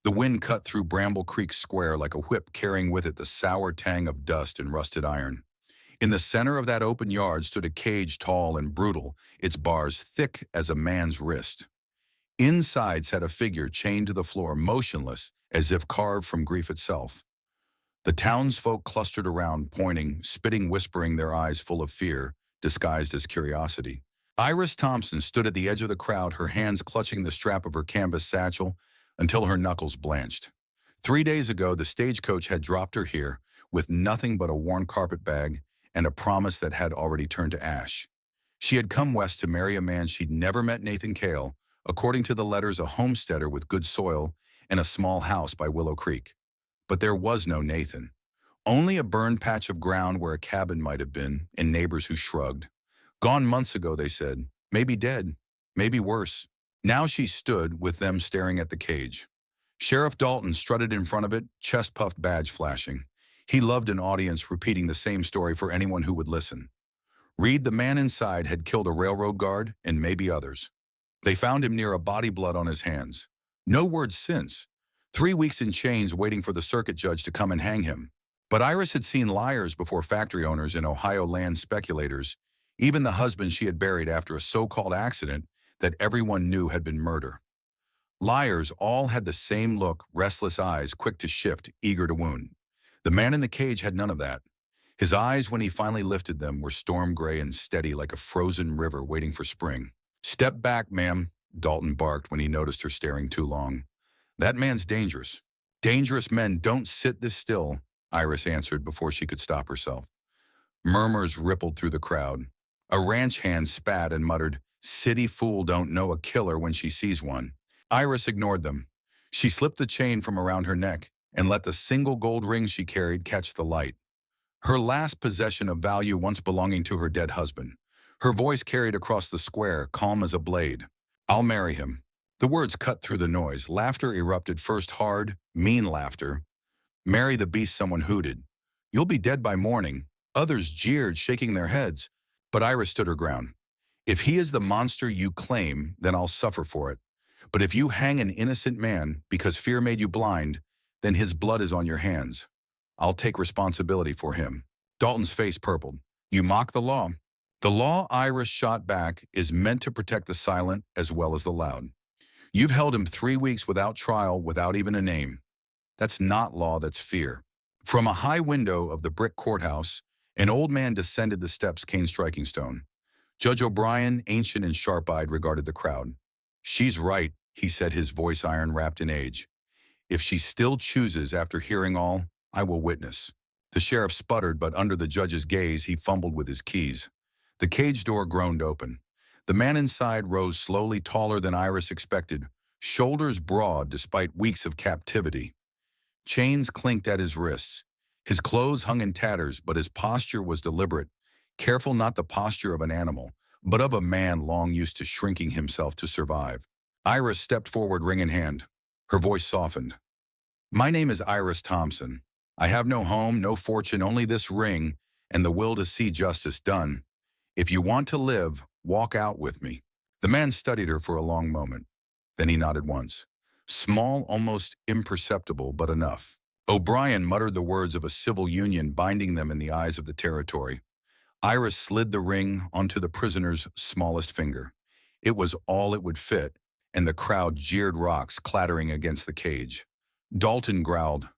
The wind cut through Bramble Creek Square like a whip, carrying with it the sour tang of dust and rusted iron. In the center of that open yard stood a cage tall and brutal, its bars thick as a man's wrist. Inside sat a figure chained to the floor, motionless, as if carved from grief itself. The townsfolk clustered around, pointing, spitting, whispering, their eyes full of fear, disguised as curiosity. Iris Thompson stood at the edge of the crowd, her hands clutching the strap of her canvas satchel until her knuckles blanched. 3 days ago, the stagecoach had dropped her here with nothing but a worn carpet bag and a promise that had already turned to ash. She had come west to marry a man she'd never met, Nathan Cale, according to the letters a homesteader with good soil and a small house by Willow Creek. But there was no Nathan. Only a burned patch of ground where a cabin might have been, and neighbors who shrugged. Gone months ago, they said. Maybe dead. Maybe worse. Now she stood, with them staring at the cage. Sheriff Dalton strutted in front of it, chest-puffed badge flashing. He loved an audience repeating the same story for anyone who would listen. Reed, the man inside, had killed a railroad guard and maybe others. They found him near a body, blood on his hands. No word since. 3 weeks in chains waiting for the circuit judge to come and hang him. But Iris had seen liars before factory owners and Ohio land speculators, even the husband she had buried after a so-called accident that everyone knew had been murder. Liars all had the same look, restless eyes, quick to shift, eager to wound. The man in the cage had none of that. His eyes, when he finally lifted them, were storm gray and steady like a frozen river waiting for spring. "Step back, ma'am," Dalton barked when he noticed her staring too long. "That man's dangerous. Dangerous men don't sit this still," Iris answered before she could stop herself. Murmurs rippled through the crowd. A ranch hand spat and muttered, "City fool don't know a killer when she sees one." Iris ignored them. She slipped the chain from around her neck and let the single gold ring she carried catch the light. Her last possession of value once belonging to her dead husband. Her voice carried across the square, calm as a blade. "I'll marry him." The words cut through the noise. Laughter erupted, first hard, mean laughter. "Marry the beast," someone hooted. "You'll be dead by morning." Others jeered, shaking their heads. But Iris stood her ground. "If he is the monster you claim, then I'll suffer for it. But if you hang an innocent man because fear made you blind, then his blood is on your hands. I'll take responsibility for him." Dalton's face purpled. "You mock the law." "The law," Iris shot back, "is meant to protect the silent as well as the loud. You've held him 3 weeks without trial, without even a name. That's not law, that's fear." From a high window of the brick courthouse, an old man descended the steps, cane striking stone. Judge O'Brien, ancient and sharp-eyed, regarded the crowd. "She's right," he said, his voice iron-wrapped in age. "If she still chooses after hearing all, I will witness." The sheriff sputtered, but under the judge's gaze, he fumbled with his keys. The cage door groaned open. The man inside rose slowly, taller than Iris expected, shoulders broad despite weeks of captivity. Chains clinked at his wrists. His clothes hung in tatters, but his posture was deliberate, careful, not the posture of an animal, but of a man long used to shrinking himself to survive. Iris stepped forward, ring in hand. Her voice softened. "My name is Iris Thompson. I have no home, no fortune, only this ring and the will to see justice done. If you want to live, walk out with me." The man studied her for a long moment. Then he nodded once. Small, almost imperceptible, but enough. O'Brien muttered the words of a civil union binding them in the eyes of the territory. Iris slid the ring onto the prisoner's smallest finger. It was all it would fit, and the crowd jeered, rocks clattering against the cage. Dalton growled,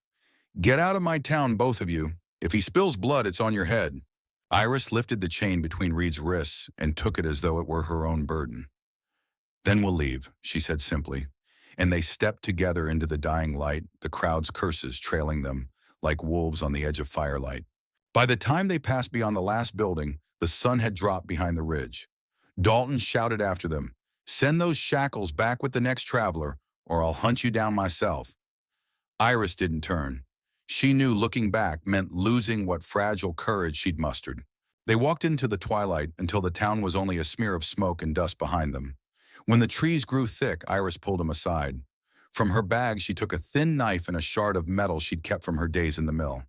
"Get out of my town, both of you. If he spills blood, it's on your head." Iris lifted the chain between Reed's wrists and took it as though it were her own burden. "Then we'll leave," she said simply, and they stepped together into the dying light, the crowd's curses trailing them like wolves on the edge of firelight. By the time they passed beyond the last building, the sun had dropped behind the ridge. Dalton shouted after them, "Send those shackles back with the next traveler, or I'll hunt you down myself." Iris didn't turn. She knew looking back meant losing what fragile courage she'd mustered. They walked into the twilight until the town was only a smear of smoke and dust behind them. When the trees grew thick, Iris pulled him aside. From her bag, she took a thin knife and a shard of metal she'd kept from her days in the mill.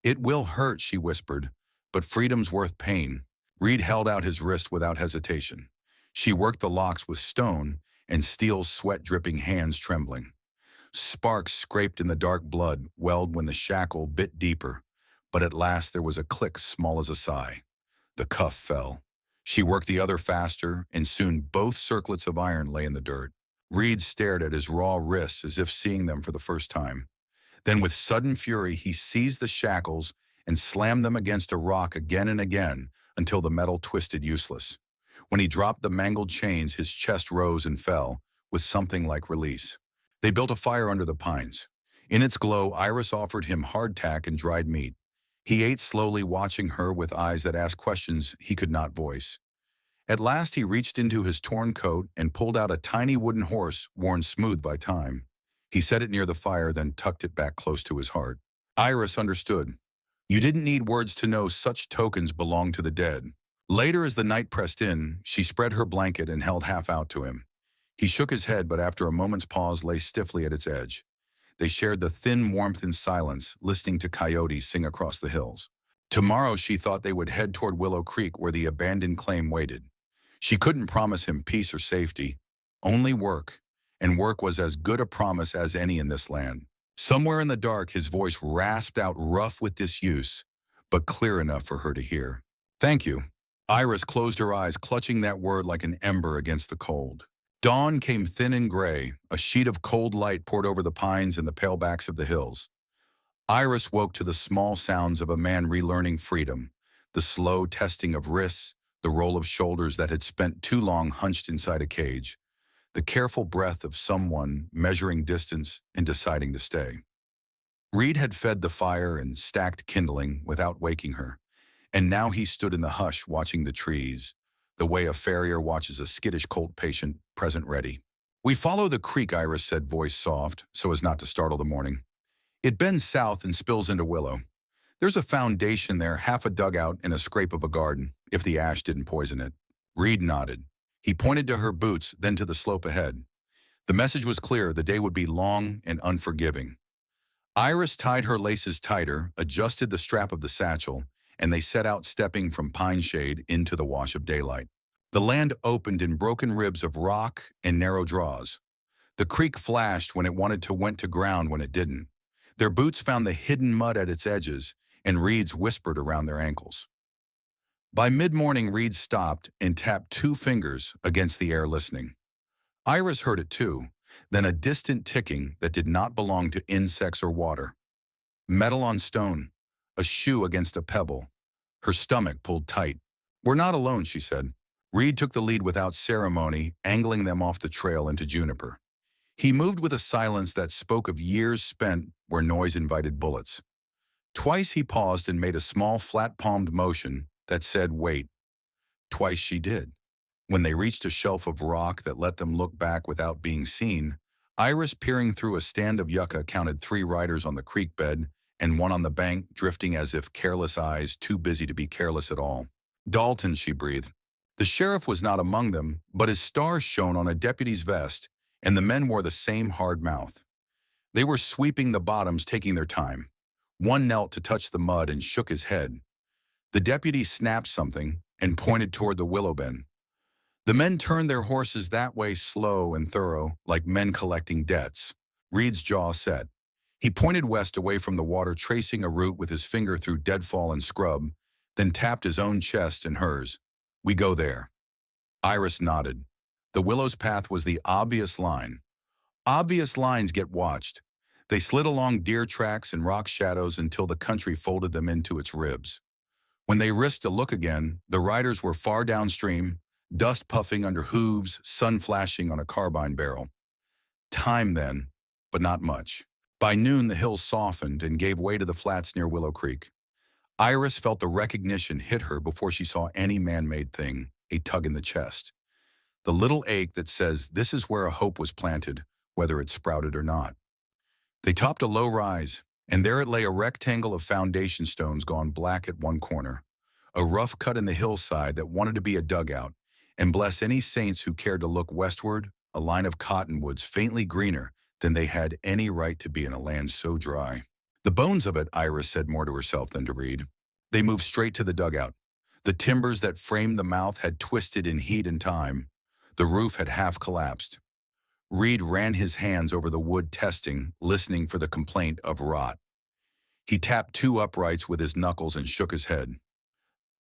"It will hurt," she whispered, "but freedom's worth pain." Reed held out his wrist without hesitation. She worked the locks with stone, and Steele's sweat-dripping hands trembling. Sparks scraped in the dark blood welled when the shackle bit deeper, but at last there was a click small as a sigh. The cuff fell. She worked the other faster, and soon both circlets of iron lay in the dirt. Reed stared at his raw wrists as if seeing them for the first time. Then with sudden fury, he seized the shackles and slammed them against a rock again and again until the metal twisted useless. When he dropped the mangled chains, his chest rose and fell with something like release. They built a fire under the pines. In its glow, Iris offered him hardtack and dried meat. He ate slowly, watching her with eyes that asked questions he could not voice. At last he reached into his torn coat and pulled out a tiny wooden horse worn smooth by time. He set it near the fire, then tucked it back close to his heart. Iris understood. You didn't need words to know such tokens belonged to the dead. Later, as the night pressed in, she spread her blanket and held half out to him. He shook his head, but after a moment's pause lay stiffly at its edge. They shared the thin warmth in silence, listening to coyotes sing across the hills. Tomorrow she thought they would head toward Willow Creek, where the abandoned claim waited. She couldn't promise him peace or safety, only work, and work was as good a promise as any in this land. Somewhere in the dark, his voice rasped out, rough with disuse, but clear enough for her to hear. Thank you. Iris closed her eyes, clutching that word like an ember against the cold. Dawn came thin and gray. A sheet of cold light poured over the pines and the pale backs of the hills. Iris woke to the small sounds of a man relearning freedom, the slow testing of wrists, the roll of shoulders that had spent too long hunched inside a cage, the careful breath of someone measuring distance and deciding to stay. Reed had fed the fire and stacked kindling without waking her, and now he stood in the hush watching the trees, the way a farrier watches a skittish colt patient, present ready. We follow the creek, Iris said, voice soft, so as not to startle the morning. It bends south and spills into Willow. There's a foundation there, half a dugout and a scrape of a garden, if the ash didn't poison it. Reed nodded. He pointed to her boots, then to the slope ahead. The message was clear: the day would be long and unforgiving. Iris tied her laces tighter, adjusted the strap of the satchel, and they set out, stepping from pine shade into the wash of daylight. The land opened in broken ribs of rock and narrow draws. The creek flashed when it wanted to, went to ground when it didn't. Their boots found the hidden mud at its edges, and reeds whispered around their ankles. By mid-morning, Reed stopped and tapped 2 fingers against the air, listening. Iris heard it too, then a distant ticking that did not belong to insects or water. Metal on stone, a shoe against a pebble. Her stomach pulled tight. We're not alone, she said. Reed took the lead without ceremony, angling them off the trail into juniper. He moved with a silence that spoke of years spent where noise invited bullets. Twice he paused and made a small, flat-palmed motion that said, wait. Twice she did. When they reached a shelf of rock that let them look back without being seen, Iris, peering through a stand of yucca, counted 3 riders on the creek bed and 1 on the bank, drifting as if careless eyes too busy to be careless at all. Dalton, she breathed. The sheriff was not among them, but his stars shone on a deputy's vest, and the men wore the same hard mouth. They were sweeping the bottoms, taking their time. One knelt to touch the mud and shook his head. The deputy snapped something and pointed toward the willow bend. The men turned their horses that way, slow and thorough, like men collecting debts. Reed's jaw set. He pointed west, away from the water, tracing a route with his finger through deadfall and scrub, then tapped his own chest and hers. We go there. Iris nodded. The willow's path was the obvious line. Obvious lines get watched. They slid along deer tracks and rock shadows until the country folded them into its ribs. When they risked a look again, the riders were far downstream, dust puffing under hooves, sun flashing on a carbine barrel. Time then, but not much. By noon, the hills softened and gave way to the flats near Willow Creek. Iris felt the recognition hit her before she saw any man-made thing, a tug in the chest. The little ache that says this is where a hope was planted, whether it sprouted or not. They topped a low rise, and there it lay, a rectangle of foundation stones gone black at one corner, a rough cut in the hillside that wanted to be a dugout, and bless any saints who cared to look westward, a line of cottonwoods faintly greener than they had any right to be in a land so dry. The bones of it, Iris said more to herself than to Reed. They moved straight to the dugout. The timbers that framed the mouth had twisted in heat and time. The roof had half collapsed. Reed ran his hands over the wood testing, listening for the complaint of rot. He tapped two uprights with his knuckles and shook his head.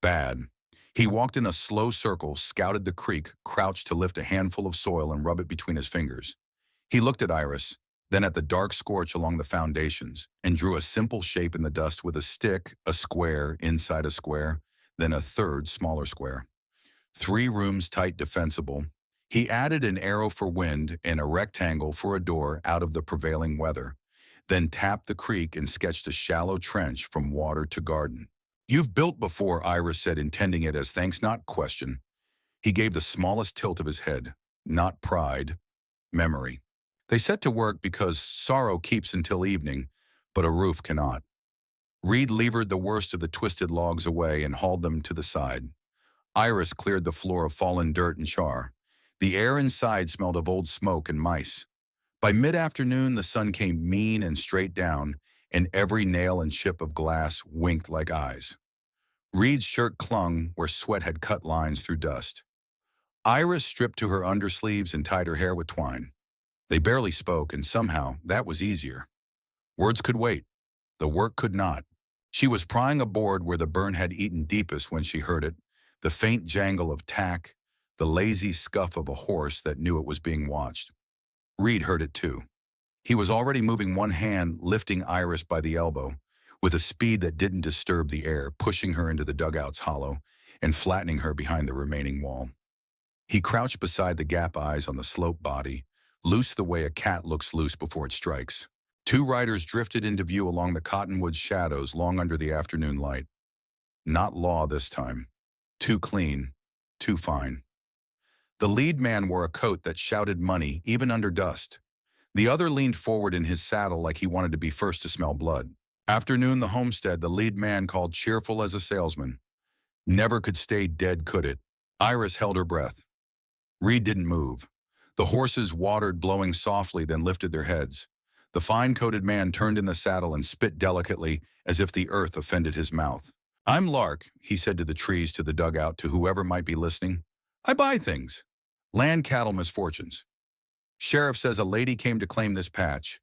Bad. He walked in a slow circle, scouted the creek, crouched to lift a handful of soil and rub it between his fingers. He looked at Iris, then at the dark scorch along the foundations, and drew a simple shape in the dust with a stick, a square inside a square, then a third smaller square. 3 rooms tight defensible. He added an arrow for wind and a rectangle for a door out of the prevailing weather, then tapped the creek and sketched a shallow trench from water to garden. "You've built before," Iris said, intending it as thanks, not question. He gave the smallest tilt of his head. Not pride, memory. They set to work because sorrow keeps until evening, but a roof cannot. Reed levered the worst of the twisted logs away and hauled them to the side. Iris cleared the floor of fallen dirt and char. The air inside smelled of old smoke and mice. By mid-afternoon, the sun came mean and straight down, and every nail and chip of glass winked like eyes. Reed's shirt clung where sweat had cut lines through dust. Iris stripped to her undersleeves and tied her hair with twine. They barely spoke, and somehow that was easier. Words could wait. The work could not. She was prying a board where the burn had eaten deepest when she heard it, the faint jangle of tack, the lazy scuff of a horse that knew it was being watched. Reed heard it too. He was already moving one hand, lifting Iris by the elbow, with a speed that didn't disturb the air, pushing her into the dugout's hollow and flattening her behind the remaining wall. He crouched beside the gap eyes on the slope body, loose the way a cat looks loose before it strikes. 2 riders drifted into view along the cottonwood shadows long under the afternoon light. Not Law this time. Too clean, too fine. The lead man wore a coat that shouted money, even under dust. The other leaned forward in his saddle like he wanted to be first to smell blood. Afternoon the homestead, the lead man called cheerful as a salesman. Never could stay dead, could it? Iris held her breath. Reed didn't move. The horses watered, blowing softly, then lifted their heads. The fine-coated man turned in the saddle and spit delicately, as if the earth offended his mouth. "I'm Lark," he said to the trees, to the dugout, to whoever might be listening. "I buy things. Land, cattle, misfortunes. Sheriff says a lady came to claim this patch.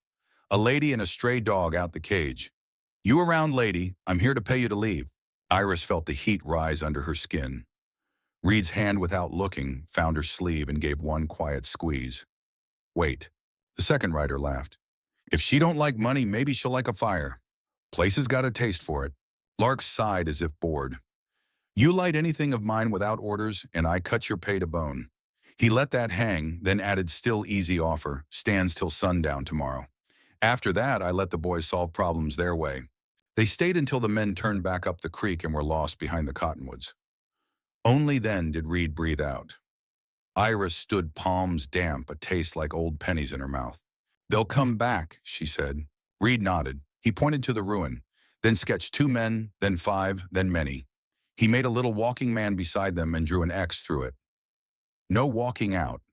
A lady and a stray dog out the cage. You around, lady? I'm here to pay you to leave." Iris felt the heat rise under her skin. Reed's hand, without looking, found her sleeve and gave one quiet squeeze. "Wait." The second rider laughed. "If she don't like money, maybe she'll like a fire. Place has got a taste for it." Lark sighed as if bored. "You light anything of mine without orders, and I cut your pay to bone." He let that hang, then added, still easy offer, "Stands till sundown tomorrow. After that, I let the boys solve problems their way." They stayed until the men turned back up the creek and were lost behind the cottonwoods. Only then did Reed breathe out. Iris stood palms damp, a taste like old pennies in her mouth. "They'll come back," she said. Reed nodded. He pointed to the ruin, then sketched 2 men, then 5, then many. He made a little walking man beside them and drew an X through it. No walking out.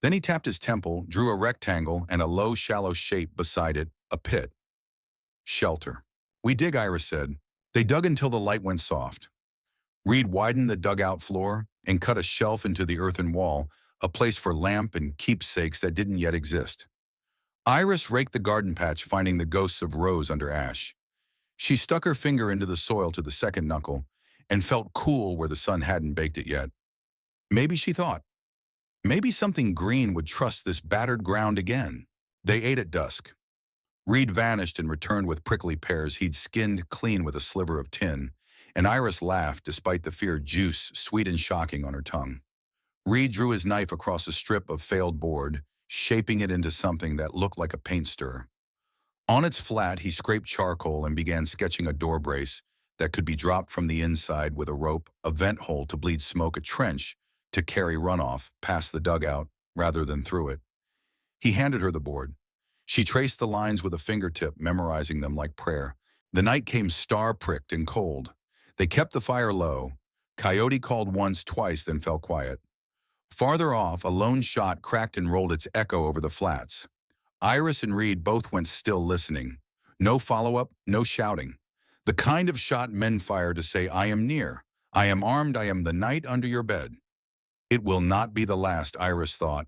Then he tapped his temple, drew a rectangle and a low, shallow shape beside it, a pit. Shelter. "We dig," Iris said. They dug until the light went soft. Reed widened the dugout floor and cut a shelf into the earthen wall, a place for lamp and keepsakes that didn't yet exist. Iris raked the garden patch, finding the ghosts of rose under ash. She stuck her finger into the soil to the second knuckle and felt cool where the sun hadn't baked it yet. Maybe, she thought, maybe something green would trust this battered ground again. They ate at dusk. Reed vanished and returned with prickly pears he'd skinned clean with a sliver of tin, and Iris laughed despite the fear juice, sweet and shocking, on her tongue. Reed drew his knife across a strip of failed board, shaping it into something that looked like a paint stirrer. On its flat, he scraped charcoal and began sketching a door brace that could be dropped from the inside with a rope, a vent hole to bleed smoke, a trench to carry runoff past the dugout rather than through it. He handed her the board. She traced the lines with a fingertip, memorizing them like prayer. The night came star-pricked and cold. They kept the fire low. Coyote called once, twice, then fell quiet. Farther off, a lone shot cracked and rolled its echo over the flats. Iris and Reed both went still, listening. No follow-up, no shouting. The kind of shot men fire to say, "I am near. I am armed. I am the night under your bed." It will not be the last, Iris thought.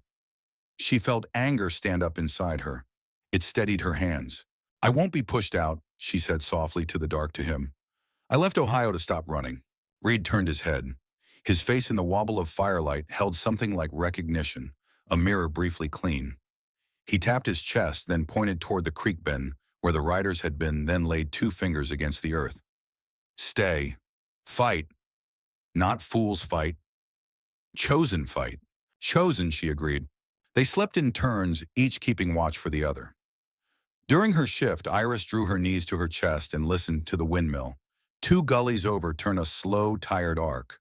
She felt anger stand up inside her. It steadied her hands. "I won't be pushed out," she said softly to the dark to him. "I left Ohio to stop running." Reed turned his head. His face in the wobble of firelight held something like recognition, a mirror briefly clean. He tapped his chest, then pointed toward the creek bend where the riders had been, then laid two fingers against the earth. "Stay. Fight. Not fools fight. Chosen fight." "Chosen," she agreed. They slept in turns, each keeping watch for the other. During her shift, Iris drew her knees to her chest and listened to the windmill. Two gullies over turn a slow, tired arc.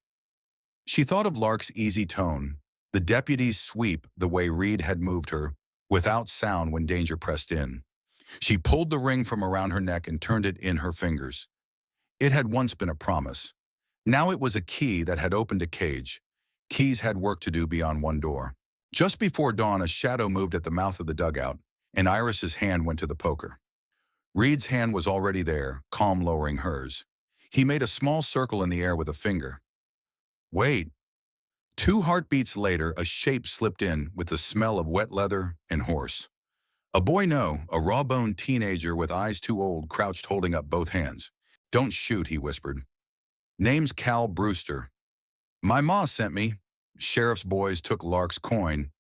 She thought of Lark's easy tone, the deputy's sweep, the way Reed had moved her, without sound when danger pressed in. She pulled the ring from around her neck and turned it in her fingers. It had once been a promise. Now it was a key that had opened a cage. Keys had work to do beyond one door. Just before dawn, a shadow moved at the mouth of the dugout, and Iris's hand went to the poker. Reed's hand was already there, calm lowering hers. He made a small circle in the air with a finger. "Wait." 2 heartbeats later, a shape slipped in with the smell of wet leather and horse. A boy, no, a raw-boned teenager with eyes too old, crouched holding up both hands. "Don't shoot," he whispered. "Name's Cal Brewster. My ma sent me." Sheriff's boys took Lark's coin.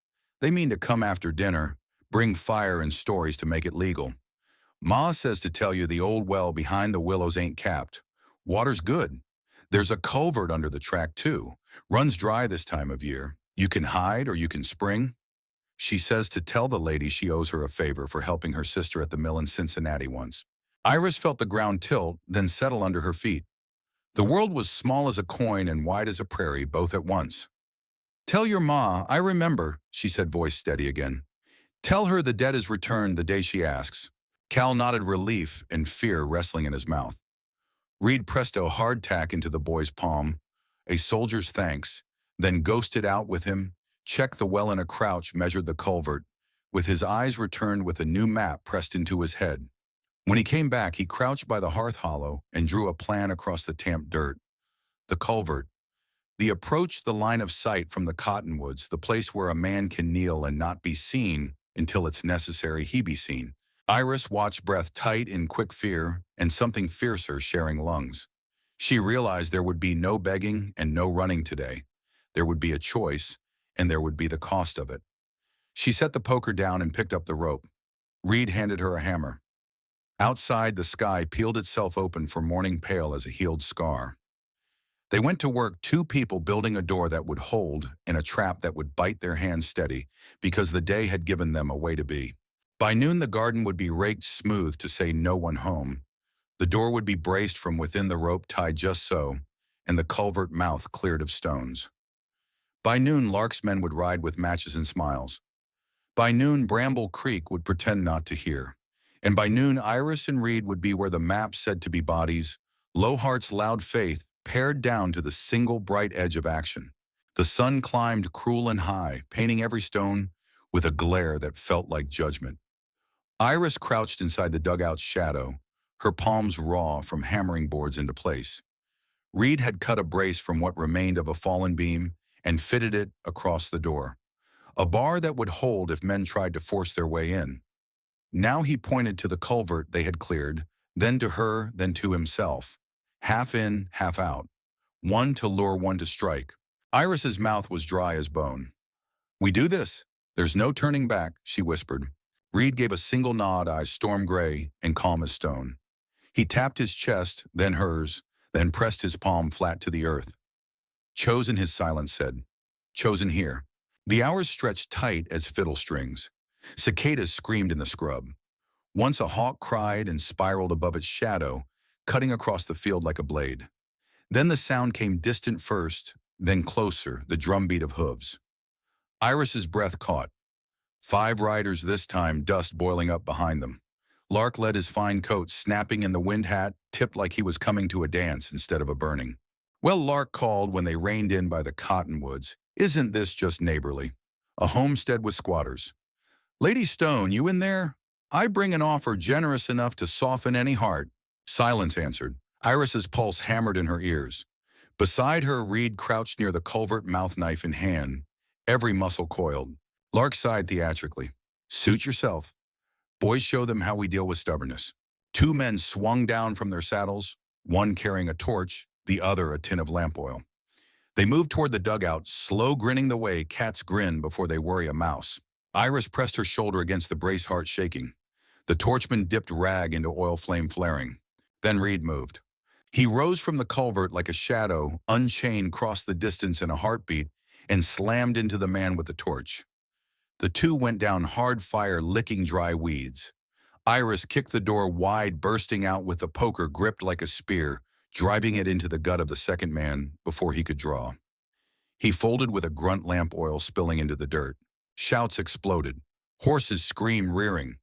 "They mean to come after dinner, bring fire and stories to make it legal. Ma says to tell you the old well behind the willows ain't capped. Water's good. There's a culvert under the track, too. Runs dry this time of year. You can hide or you can spring." She says to tell the lady she owes her a favor for helping her sister at the mill in Cincinnati once. Iris felt the ground tilt, then settle under her feet. The world was small as a coin and wide as a prairie, both at once. "Tell your ma, I remember," she said, voice steady again. "Tell her the debt is returned the day she asks." Cal nodded, relief and fear wrestling in his mouth. Reed pressed a hard tack into the boy's palm, a soldier's thanks, then ghosted out with him, checked the well in a crouch, measured the culvert, with his eyes returned with a new map pressed into his head. When he came back, he crouched by the hearth hollow and drew a plan across the tamped dirt. The culvert. The approach, the line of sight from the cottonwoods, the place where a man can kneel and not be seen until it's necessary he be seen. Iris watched, breath tight in quick fear and something fiercer sharing lungs. She realized there would be no begging and no running today. There would be a choice, and there would be the cost of it. She set the poker down and picked up the rope. Reed handed her a hammer. Outside, the sky peeled itself open for morning pale as a healed scar. They went to work, two people building a door that would hold and a trap that would bite their hands steady, because the day had given them a way to be. By noon, the garden would be raked smooth to say no one home. The door would be braced from within, the rope tied just so, and the culvert mouth cleared of stones. By noon, Lark's men would ride with matches and smiles. By noon, Bramble Creek would pretend not to hear. And by noon, Iris and Reed would be where the map said to be bodies, Lowheart's loud faith pared down to the single bright edge of action. The sun climbed cruel and high, painting every stone with a glare that felt like judgment. Iris crouched inside the dugout's shadow, her palms raw from hammering boards into place. Reed had cut a brace from what remained of a fallen beam and fitted it across the door, a bar that would hold if men tried to force their way in. Now he pointed to the culvert they had cleared, then to her, then to himself. Half in, half out. One to lure, one to strike. Iris's mouth was dry as bone. "We do this. There's no turning back," she whispered. Reed gave a single nod, eyes storm gray and calm as stone. He tapped his chest, then hers, then pressed his palm flat to the earth. "Chosen," his silence said. "Chosen here." The hours stretched tight as fiddle strings. Cicadas screamed in the scrub. Once a hawk cried and spiraled above its shadow, cutting across the field like a blade. Then the sound came, distant first, then closer, the drumbeat of hooves. Iris's breath caught. 5 riders this time, dust boiling up behind them. Lark led, his fine coat snapping in the wind hat, tipped like he was coming to a dance instead of a burning. "Well," Lark called when they reined in by the cottonwoods, "isn't this just neighborly? A homestead with squatters. Lady Stone, you in there? I bring an offer generous enough to soften any heart." Silence answered. Iris's pulse hammered in her ears. Beside her, Reed crouched near the culvert, mouth knife in hand, every muscle coiled. Lark sighed theatrically. Suit yourself. Boys show them how we deal with stubbornness. Two men swung down from their saddles, one carrying a torch, the other a tin of lamp oil. They moved toward the dugout, slow grinning the way cats grin before they worry a mouse. Iris pressed her shoulder against the brace heart shaking. The torchman dipped rag into oil flame flaring. Then Reed moved. He rose from the culvert like a shadow, unchained, crossed the distance in a heartbeat, and slammed into the man with the torch. The two went down hard fire, licking dry weeds. Iris kicked the door wide, bursting out with the poker gripped like a spear, driving it into the gut of the second man before he could draw. He folded with a grunt, lamp oil spilling into the dirt. Shouts exploded. Horses screamed, rearing.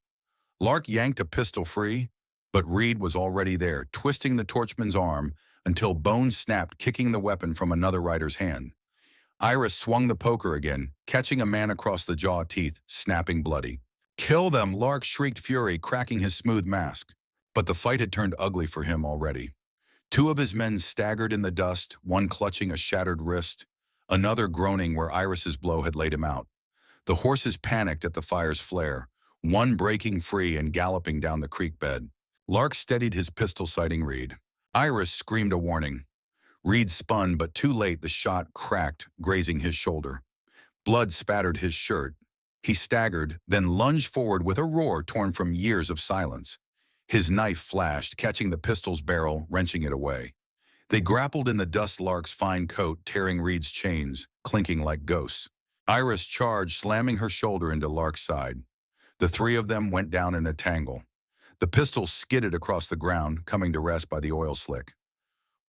Lark yanked a pistol free, but Reed was already there, twisting the torchman's arm until bones snapped, kicking the weapon from another rider's hand. Iris swung the poker again, catching a man across the jaw, teeth snapping bloody. Kill them, Lark shrieked, fury cracking his smooth mask. But the fight had turned ugly for him already. Two of his men staggered in the dust, one clutching a shattered wrist, another groaning where Iris's blow had laid him out. The horses panicked at the fire's flare, one breaking free and galloping down the creek bed. Lark steadied his pistol, sighting Reed. Iris screamed a warning. Reed spun, but too late the shot cracked, grazing his shoulder. Blood spattered his shirt. He staggered, then lunged forward with a roar torn from years of silence. His knife flashed, catching the pistol's barrel, wrenching it away. They grappled in the dust, Lark's fine coat tearing Reed's chains, clinking like ghosts. Iris charged, slamming her shoulder into Lark's side. The three of them went down in a tangle. The pistol skidded across the ground, coming to rest by the oil slick.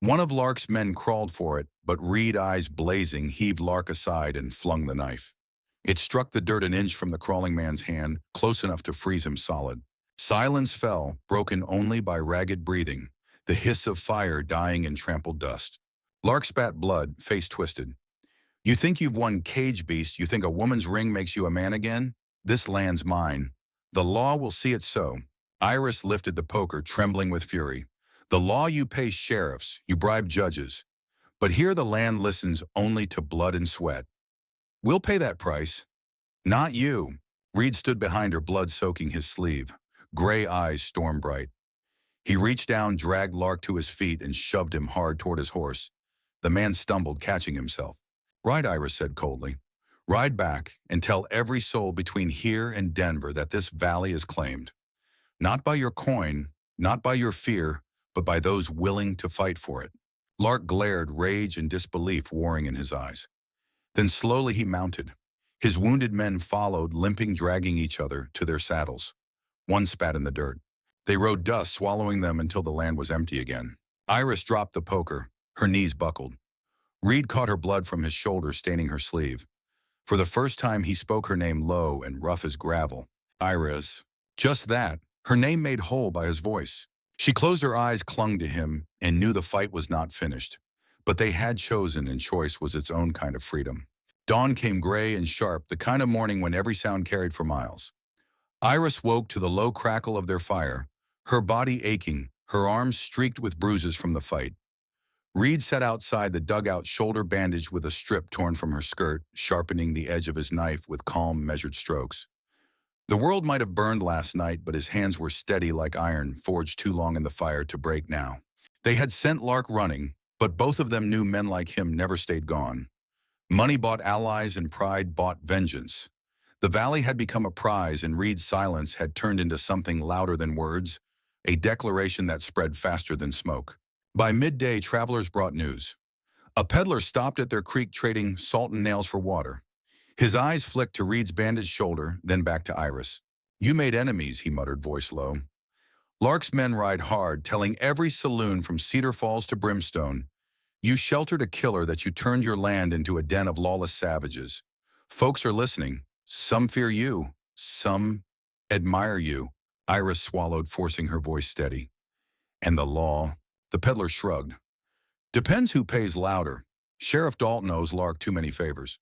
One of Lark's men crawled for it, but Reed, eyes blazing, heaved Lark aside and flung the knife. It struck the dirt an inch from the crawling man's hand, close enough to freeze him solid. Silence fell, broken only by ragged breathing, the hiss of fire dying in trampled dust. Lark spat blood, face twisted. You think you've won, cage beast? You think a woman's ring makes you a man again? This land's mine. The law will see it so. Iris lifted the poker, trembling with fury. The law, you pay sheriffs, you bribe judges. But here the land listens only to blood and sweat. We'll pay that price. Not you. Reed stood behind her, blood soaking his sleeve, gray eyes storm bright. He reached down, dragged Lark to his feet, and shoved him hard toward his horse. The man stumbled, catching himself. Ride, Iris said coldly. Ride back and tell every soul between here and Denver that this valley is claimed. Not by your coin, not by your fear, but by those willing to fight for it. Lark glared, rage and disbelief warring in his eyes. Then slowly he mounted. His wounded men followed, limping, dragging each other to their saddles. One spat in the dirt. They rode dust, swallowing them until the land was empty again. Iris dropped the poker. Her knees buckled. Reed caught her blood from his shoulder, staining her sleeve. For the first time, he spoke her name low and rough as gravel. Iris. Just that, her name made whole by his voice. She closed her eyes, clung to him, and knew the fight was not finished. But they had chosen, and choice was its own kind of freedom. Dawn came gray and sharp, the kind of morning when every sound carried for miles. Iris woke to the low crackle of their fire, her body aching, her arms streaked with bruises from the fight. Reed sat outside the dugout, shoulder bandaged with a strip torn from her skirt, sharpening the edge of his knife with calm, measured strokes. The world might have burned last night, but his hands were steady like iron, forged too long in the fire to break now. They had sent Lark running, but both of them knew men like him never stayed gone. Money bought allies and pride bought vengeance. The valley had become a prize, and Reed's silence had turned into something louder than words, a declaration that spread faster than smoke. By midday, travelers brought news. A peddler stopped at their creek trading salt and nails for water. His eyes flicked to Reed's bandaged shoulder, then back to Iris. You made enemies, he muttered, voice low. Lark's men ride hard, telling every saloon from Cedar Falls to Brimstone. You sheltered a killer, that you turned your land into a den of lawless savages. Folks are listening. Some fear you. Some admire you. Iris swallowed, forcing her voice steady. And the law? The peddler shrugged. Depends who pays louder. Sheriff Dalton owes Lark too many favors.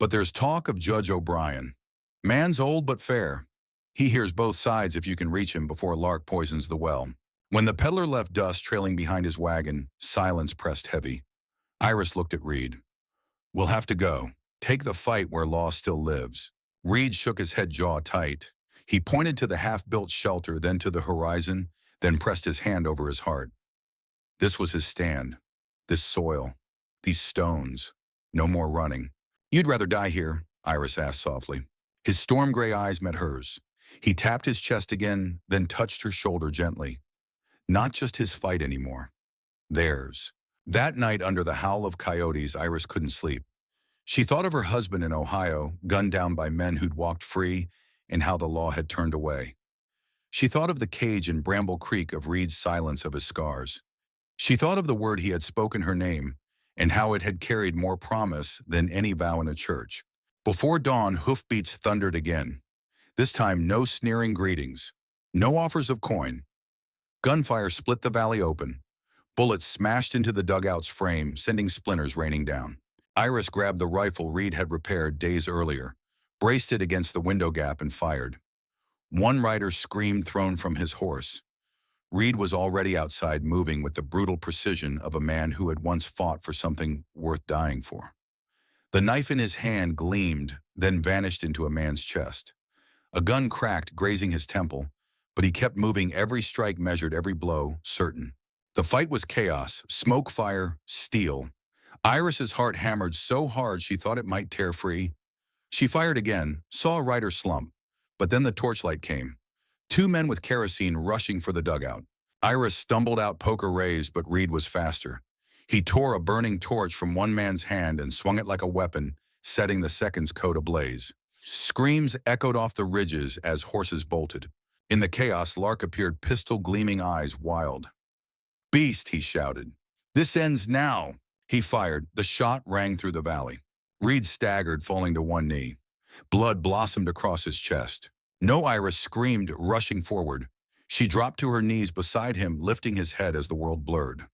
But there's talk of Judge O'Brien. Man's old but fair. He hears both sides if you can reach him before Lark poisons the well. When the peddler left dust trailing behind his wagon, silence pressed heavy. Iris looked at Reed. We'll have to go. Take the fight where law still lives. Reed shook his head jaw tight. He pointed to the half-built shelter, then to the horizon, then pressed his hand over his heart. This was his stand. This soil. These stones. No more running. You'd rather die here? Iris asked softly. His storm gray eyes met hers. He tapped his chest again, then touched her shoulder gently. Not just his fight anymore. Theirs. That night under the howl of coyotes, Iris couldn't sleep. She thought of her husband in Ohio, gunned down by men who'd walked free, and how the law had turned away. She thought of the cage in Bramble Creek, of Reed's silence, of his scars. She thought of the word he had spoken, her name, and how it had carried more promise than any vow in a church. Before dawn, hoofbeats thundered again. This time, no sneering greetings, no offers of coin. Gunfire split the valley open. Bullets smashed into the dugout's frame, sending splinters raining down. Iris grabbed the rifle Reed had repaired days earlier, braced it against the window gap, and fired. One rider screamed, thrown from his horse. Reed was already outside, moving with the brutal precision of a man who had once fought for something worth dying for. The knife in his hand gleamed, then vanished into a man's chest. A gun cracked, grazing his temple, but he kept moving, every strike measured, every blow certain. The fight was chaos, smoke, fire, steel. Iris's heart hammered so hard she thought it might tear free. She fired again, saw a rider slump, but then the torchlight came. Two men with kerosene rushing for the dugout. Iris stumbled out, poker raised, but Reed was faster. He tore a burning torch from one man's hand and swung it like a weapon, setting the second's coat ablaze. Screams echoed off the ridges as horses bolted. In the chaos, Lark appeared, pistol-gleaming eyes wild. "Beast," he shouted. "This ends now." He fired. The shot rang through the valley. Reed staggered, falling to one knee. Blood blossomed across his chest. No, Iris screamed, rushing forward. She dropped to her knees beside him, lifting his head as the world blurred.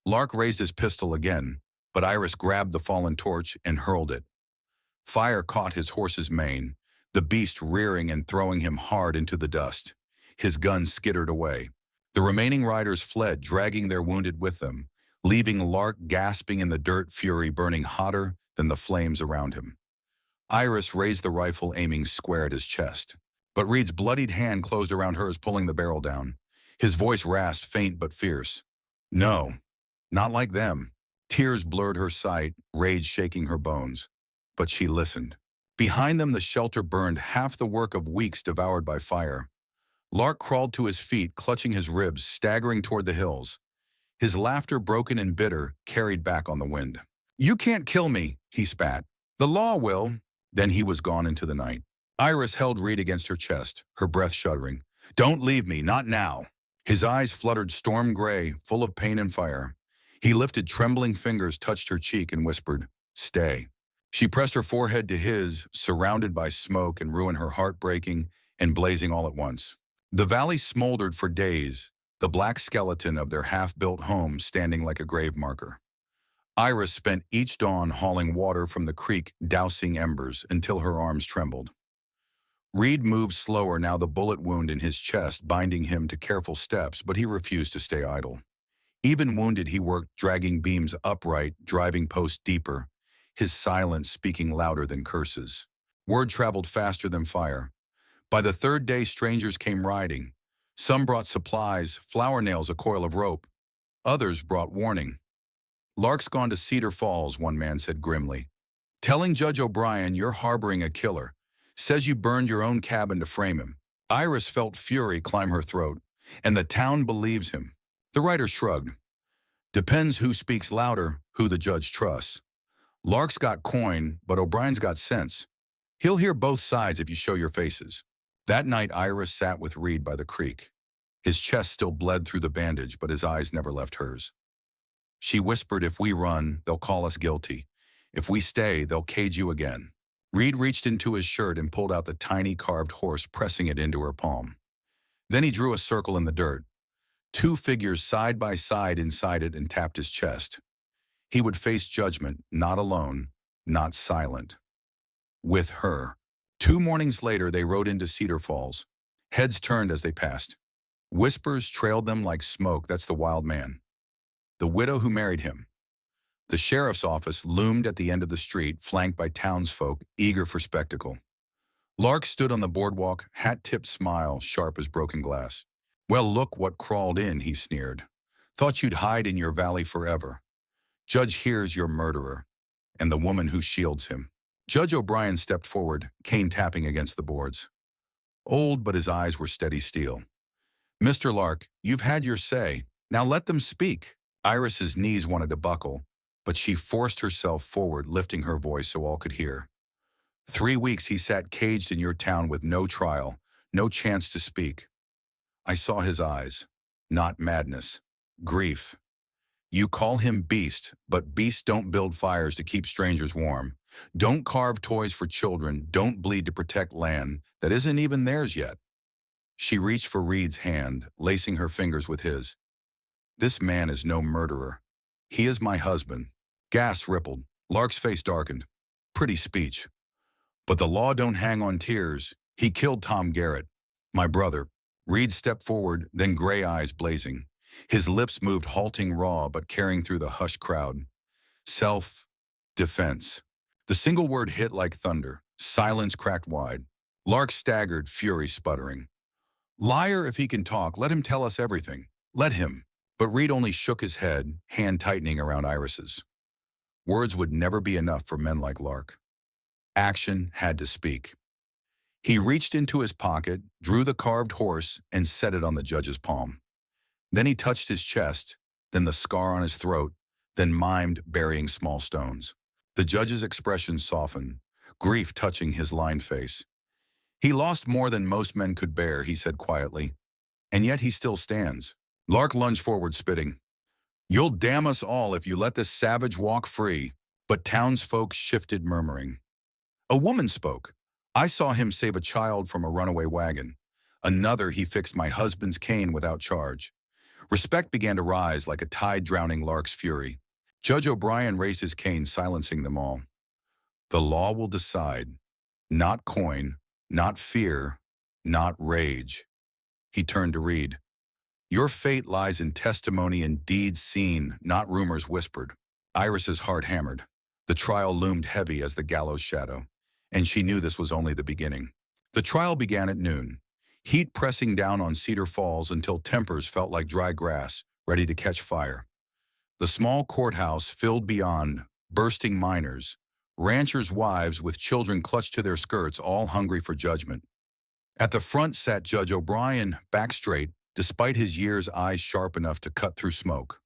Lark raised his pistol again, but Iris grabbed the fallen torch and hurled it. Fire caught his horse's mane, the beast rearing and throwing him hard into the dust. His gun skittered away. The remaining riders fled, dragging their wounded with them, leaving Lark gasping in the dirt, fury burning hotter than the flames around him. Iris raised the rifle, aiming square at his chest. But Reed's bloodied hand closed around hers, pulling the barrel down. His voice rasped, faint but fierce. "No, not like them." Tears blurred her sight, rage shaking her bones. But she listened. Behind them, the shelter burned, half the work of weeks devoured by fire. Lark crawled to his feet, clutching his ribs, staggering toward the hills. His laughter, broken and bitter, carried back on the wind. "You can't kill me," he spat. "The law will." Then he was gone into the night. Iris held Reed against her chest, her breath shuddering. "Don't leave me, not now." His eyes fluttered storm gray, full of pain and fire. He lifted trembling fingers, touched her cheek, and whispered, "Stay." She pressed her forehead to his, surrounded by smoke and ruin, her heart breaking and blazing all at once. The valley smoldered for days, the black skeleton of their half-built home standing like a grave marker. Iris spent each dawn hauling water from the creek, dousing embers until her arms trembled. Reed moved slower now, the bullet wound in his chest binding him to careful steps, but he refused to stay idle. Even wounded, he worked, dragging beams upright, driving posts deeper, his silence speaking louder than curses. Word traveled faster than fire. By the third day, strangers came riding. Some brought supplies, flower nails, a coil of rope. Others brought warning. "Lark's gone to Cedar Falls," one man said grimly. "Telling Judge O'Brien you're harboring a killer. Says you burned your own cabin to frame him." Iris felt fury climb her throat. "And the town believes him." The writer shrugged. "Depends who speaks louder, who the judge trusts. Lark's got coin, but O'Brien's got sense. He'll hear both sides if you show your faces." That night, Iris sat with Reed by the creek. His chest still bled through the bandage, but his eyes never left hers. She whispered, "If we run, they'll call us guilty. If we stay, they'll cage you again." Reed reached into his shirt and pulled out the tiny carved horse, pressing it into her palm. Then he drew a circle in the dirt. Two figures side by side inside it, and tapped his chest. He would face judgment, not alone, not silent. With her. 2 mornings later, they rode into Cedar Falls. Heads turned as they passed. Whispers trailed them like smoke. "That's the wild man. The widow who married him." The sheriff's office loomed at the end of the street, flanked by townsfolk eager for spectacle. Lark stood on the boardwalk, hat-tipped smile sharp as broken glass. Well, look what crawled in, he sneered. Thought you'd hide in your valley forever. Judge here's your murderer, and the woman who shields him. Judge O'Brien stepped forward, cane tapping against the boards. Old, but his eyes were steady steel. Mr. Lark, you've had your say. Now let them speak. Iris's knees wanted to buckle, but she forced herself forward, lifting her voice so all could hear. 3 weeks he sat caged in your town with no trial, no chance to speak. I saw his eyes. Not madness. Grief. You call him beast, but beasts don't build fires to keep strangers warm. Don't carve toys for children, don't bleed to protect land that isn't even theirs yet. She reached for Reed's hand, lacing her fingers with his. This man is no murderer. He is my husband. Gas rippled. Lark's face darkened. Pretty speech. But the law don't hang on tears. He killed Tom Garrett, my brother. Reed stepped forward, then gray eyes blazing. His lips moved halting raw but carrying through the hushed crowd. Self-defense. The single word hit like thunder. Silence cracked wide. Lark staggered, fury sputtering. Liar, if he can talk, let him tell us everything. Let him. But Reed only shook his head, hand tightening around Iris's. Words would never be enough for men like Lark. Action had to speak. He reached into his pocket, drew the carved horse, and set it on the judge's palm. Then he touched his chest, then the scar on his throat, then mimed burying small stones. The judge's expression softened, grief touching his lined face. He lost more than most men could bear, he said quietly. And yet he still stands. Lark lunged forward, spitting. You'll damn us all if you let this savage walk free. But townsfolk shifted, murmuring. A woman spoke. I saw him save a child from a runaway wagon. Another, he fixed my husband's cane without charge. Respect began to rise like a tide drowning Lark's fury. Judge O'Brien raised his cane, silencing them all. The law will decide. Not coin, not fear, not rage. He turned to Reed. Your fate lies in testimony and deeds seen, not rumors whispered. Iris's heart hammered. The trial loomed heavy as the gallows shadow, and she knew this was only the beginning. The trial began at noon, heat pressing down on Cedar Falls until tempers felt like dry grass, ready to catch fire. The small courthouse filled beyond, bursting miners, ranchers' wives with children clutched to their skirts, all hungry for judgment. At the front sat Judge O'Brien, back straight, despite his years, eyes sharp enough to cut through smoke.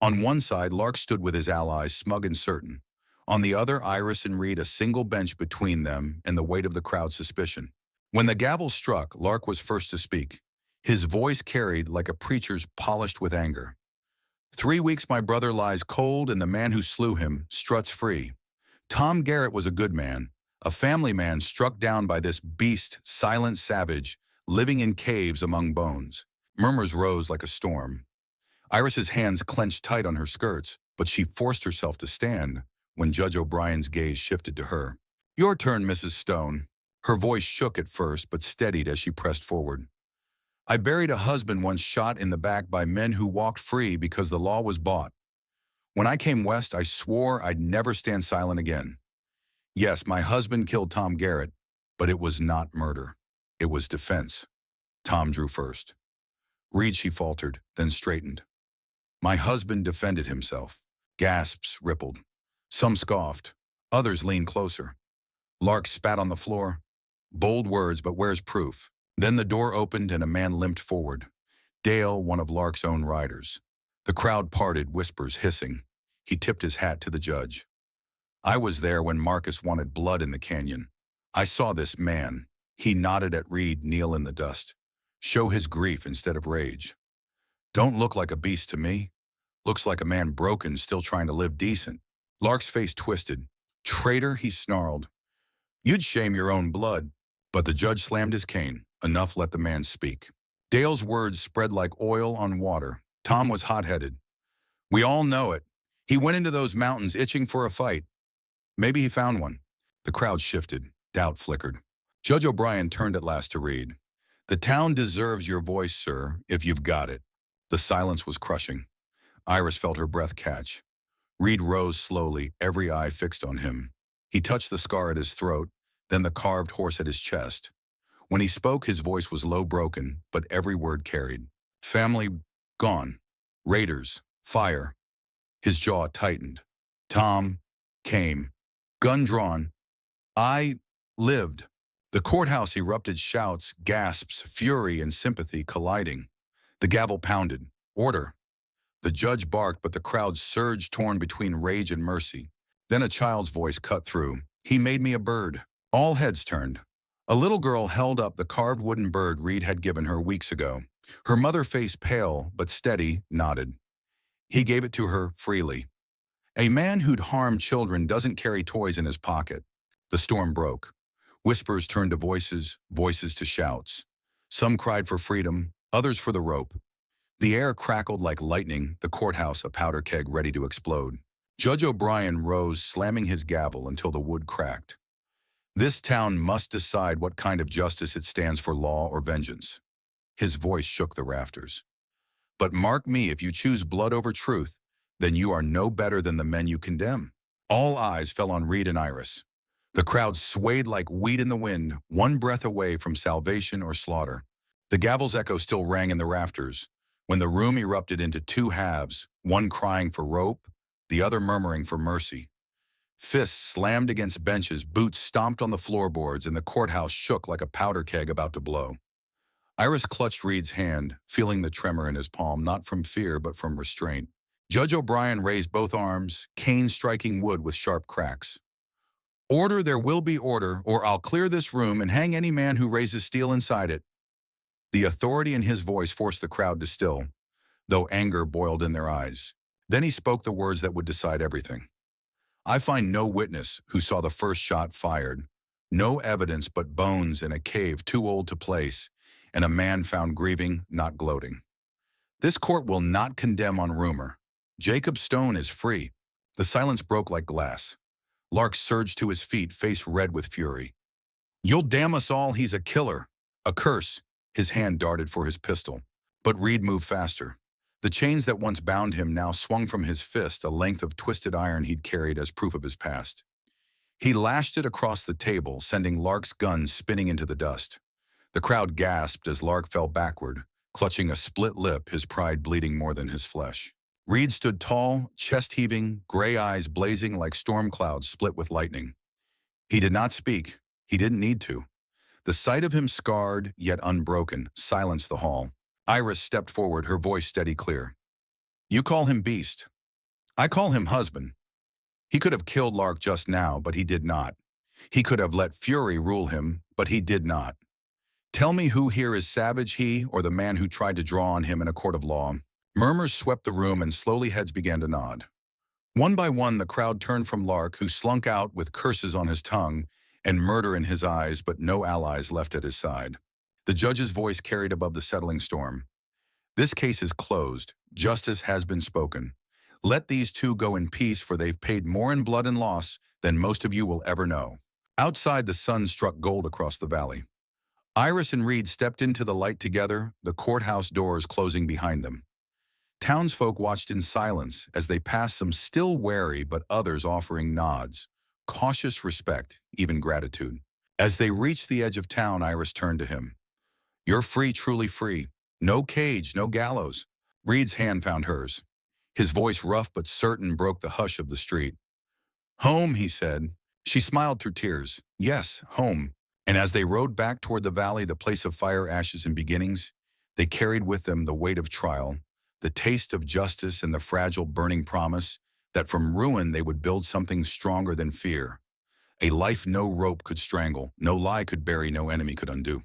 On one side, Lark stood with his allies, smug and certain. On the other, Iris and Reed, a single bench between them and the weight of the crowd's suspicion. When the gavel struck, Lark was first to speak. His voice carried like a preacher's, polished with anger. 3 weeks my brother lies cold, and the man who slew him struts free. Tom Garrett was a good man, a family man struck down by this beast, silent savage, living in caves among bones. Murmurs rose like a storm. Iris's hands clenched tight on her skirts, but she forced herself to stand when Judge O'Brien's gaze shifted to her. Your turn, Mrs. Stone. Her voice shook at first, but steadied as she pressed forward. I buried a husband once shot in the back by men who walked free because the law was bought. When I came west, I swore I'd never stand silent again. Yes, my husband killed Tom Garrett, but it was not murder. It was defense. Tom drew first. Reed, she faltered, then straightened. My husband defended himself. Gasps rippled. Some scoffed. Others leaned closer. Lark spat on the floor. Bold words, but where's proof? Then the door opened and a man limped forward. Dale, one of Lark's own riders. The crowd parted, whispers hissing. He tipped his hat to the judge. I was there when Marcus wanted blood in the canyon. I saw this man. He nodded at Reed, kneel in the dust. Show his grief instead of rage. Don't look like a beast to me. Looks like a man broken, still trying to live decent. Lark's face twisted. Traitor, he snarled. You'd shame your own blood. But the judge slammed his cane. Enough, let the man speak. Dale's words spread like oil on water. Tom was hot-headed. We all know it. He went into those mountains itching for a fight. Maybe he found one. The crowd shifted. Doubt flickered. Judge O'Brien turned at last to Reed. The town deserves your voice, sir, if you've got it. The silence was crushing. Iris felt her breath catch. Reed rose slowly, every eye fixed on him. He touched the scar at his throat, then the carved horse at his chest. When he spoke, his voice was low broken, but every word carried. Family gone. Raiders. Fire. His jaw tightened. Tom came. Gun drawn. I lived. The courthouse erupted, shouts, gasps, fury, and sympathy colliding. The gavel pounded. Order. The judge barked, but the crowd surged, torn between rage and mercy. Then a child's voice cut through. He made me a bird. All heads turned. A little girl held up the carved wooden bird Reed had given her weeks ago. Her mother, face pale but steady, nodded. He gave it to her freely. A man who'd harmed children doesn't carry toys in his pocket. The storm broke. Whispers turned to voices, voices to shouts. Some cried for freedom, others for the rope. The air crackled like lightning, the courthouse a powder keg ready to explode. Judge O'Brien rose, slamming his gavel until the wood cracked. This town must decide what kind of justice it stands for, law or vengeance. His voice shook the rafters. But mark me, if you choose blood over truth, then you are no better than the men you condemn. All eyes fell on Reed and Iris. The crowd swayed like wheat in the wind, one breath away from salvation or slaughter. The gavel's echo still rang in the rafters, when the room erupted into two halves, one crying for rope, the other murmuring for mercy. Fists slammed against benches, boots stomped on the floorboards, and the courthouse shook like a powder keg about to blow. Iris clutched Reed's hand, feeling the tremor in his palm, not from fear but from restraint. Judge O'Brien raised both arms, cane striking wood with sharp cracks. Order, there will be order, or I'll clear this room and hang any man who raises steel inside it. The authority in his voice forced the crowd to still, though anger boiled in their eyes. Then he spoke the words that would decide everything. I find no witness who saw the first shot fired, no evidence but bones in a cave too old to place, and a man found grieving, not gloating. This court will not condemn on rumor. Jacob Stone is free. The silence broke like glass. Lark surged to his feet, face red with fury. You'll damn us all, he's a killer. A curse. His hand darted for his pistol. But Reed moved faster. The chains that once bound him now swung from his fist, a length of twisted iron he'd carried as proof of his past. He lashed it across the table, sending Lark's gun spinning into the dust. The crowd gasped as Lark fell backward, clutching a split lip, his pride bleeding more than his flesh. Reed stood tall, chest heaving, gray eyes blazing like storm clouds split with lightning. He did not speak. He didn't need to. The sight of him scarred, yet unbroken, silenced the hall. Iris stepped forward, her voice steady, clear. You call him beast. I call him husband. He could have killed Lark just now, but he did not. He could have let fury rule him, but he did not. Tell me who here is savage, he or the man who tried to draw on him in a court of law. Murmurs swept the room and slowly heads began to nod. One by one, the crowd turned from Lark, who slunk out with curses on his tongue and murder in his eyes, but no allies left at his side. The judge's voice carried above the settling storm. This case is closed. Justice has been spoken. Let these two go in peace, for they've paid more in blood and loss than most of you will ever know. Outside, the sun struck gold across the valley. Iris and Reed stepped into the light together, the courthouse doors closing behind them. Townsfolk watched in silence as they passed, some still wary but others offering nods, cautious respect, even gratitude. As they reached the edge of town, Iris turned to him. You're free, truly free. No cage, no gallows. Reed's hand found hers. His voice, rough but certain, broke the hush of the street. Home, he said. She smiled through tears. Yes, home. And as they rode back toward the valley, the place of fire, ashes, and beginnings, they carried with them the weight of trial, the taste of justice, and the fragile, burning promise that from ruin they would build something stronger than fear. A life no rope could strangle, no lie could bury, no enemy could undo.